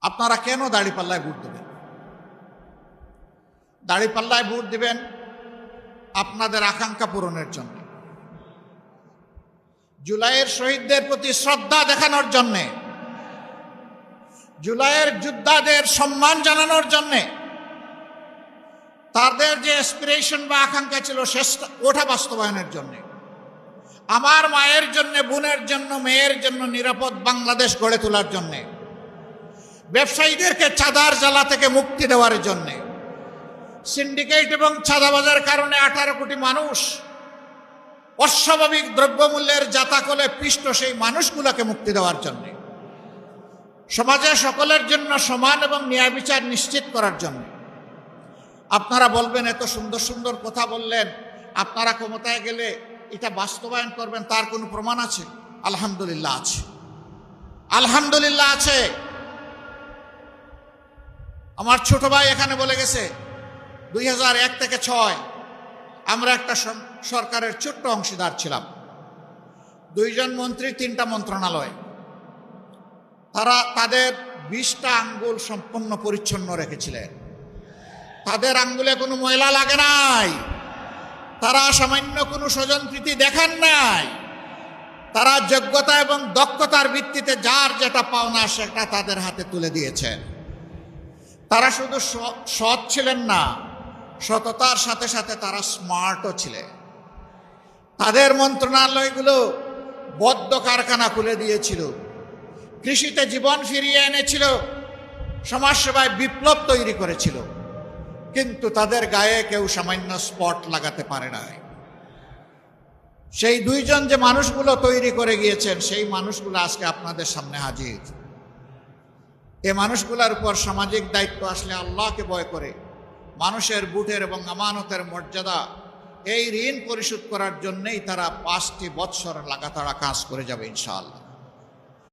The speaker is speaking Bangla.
আপনারা কেন দাঁড়িপাল্লায় ভোট দেবেন? দাঁড়িপাল্লায় ভোট দিবেন আপনাদের আকাঙ্ক্ষা পূরণের জন্য, জুলাইয়ের শহীদদের প্রতি শ্রদ্ধা দেখানোর জন্যে, জুলাইয়ের যোদ্ধাদের সম্মান জানানোর জন্যে, তাদের যে অ্যাসপিরেশন বা আকাঙ্ক্ষা ছিল ওটা বাস্তবায়নের জন্যে, আমার মায়ের জন্য, বোনের জন্য, মেয়ের জন্য নিরাপদ বাংলাদেশ গড়ে তোলার জন্যে, ব্যবসায়ীদেরকে চাঁদার জ্বালা থেকে মুক্তি দেওয়ার জন্যে, সিন্ডিকেট এবং চাঁদাবাজের কারণে 18 কোটি মানুষ অস্বাভাবিক দ্রব্যমূল্যের জাতাকলে পিষ্ট সেই মানুষগুলোকে মুক্তি দেওয়ার জন্যে, সমাজে সকলের জন্য সমান এবং ন্যায় বিচার নিশ্চিত করার জন্য। আপনারা বলবেন এত সুন্দর সুন্দর কথা বললেন, আপনারা ক্ষমতায় গেলে এটা বাস্তবায়ন করবেন, তার কোনো প্রমাণ আছে? আলহামদুলিল্লাহ আছে, আলহামদুলিল্লাহ আছে। আমার ছোট ভাই এখানে বলে গেছে 2001 থেকে 6 আমরা একটা সরকারের ছোট্ট অংশীদার ছিলাম, 2 জন মন্ত্রী, 3টা মন্ত্রণালয়। তারা তাদের 20টা আঙ্গুল সম্পূর্ণ পরিচ্ছন্ন রেখেছিলেন, তাদের আঙ্গুলে কোনো ময়লা লাগে নাই, তারা সামান্য কোনো স্বজনপ্রীতি দেখান নাই, তারা যোগ্যতা এবং দক্ষতার ভিত্তিতে যার যেটা পাওনা সেটা তাদের হাতে তুলে দিয়েছেন। তারা শুধু সৎ ছিলেন না, সততার সাথে সাথে তারা স্মার্টও ছিলেন। তাদের মন্ত্রণালয়গুলো বদ্ধ কারখানা খুলে দিয়েছিল, কৃষিতে জীবন ফিরিয়ে এনেছিল, সমাজসেবায় বিপ্লব তৈরি করেছিল, কিন্তু তাদের গায়ে কেউ সামান্য স্পট লাগাতে পারে নাই। সেই 2 জন যে মানুষগুলো তৈরি করে গিয়েছেন, সেই মানুষগুলো আজকে আপনাদের সামনে হাজির। এই মানুষগুলোর উপর সামাজিক দায়িত্ব আসলে আল্লাহকে ভয় করে মানুষের বুটের এবং আমানতের মর্যাদা, এই ঋণ পরিশোধ করার জন্যই তারা 5টি বৎসর লাগাতার কাজ করে যাবে ইনশাআল্লাহ।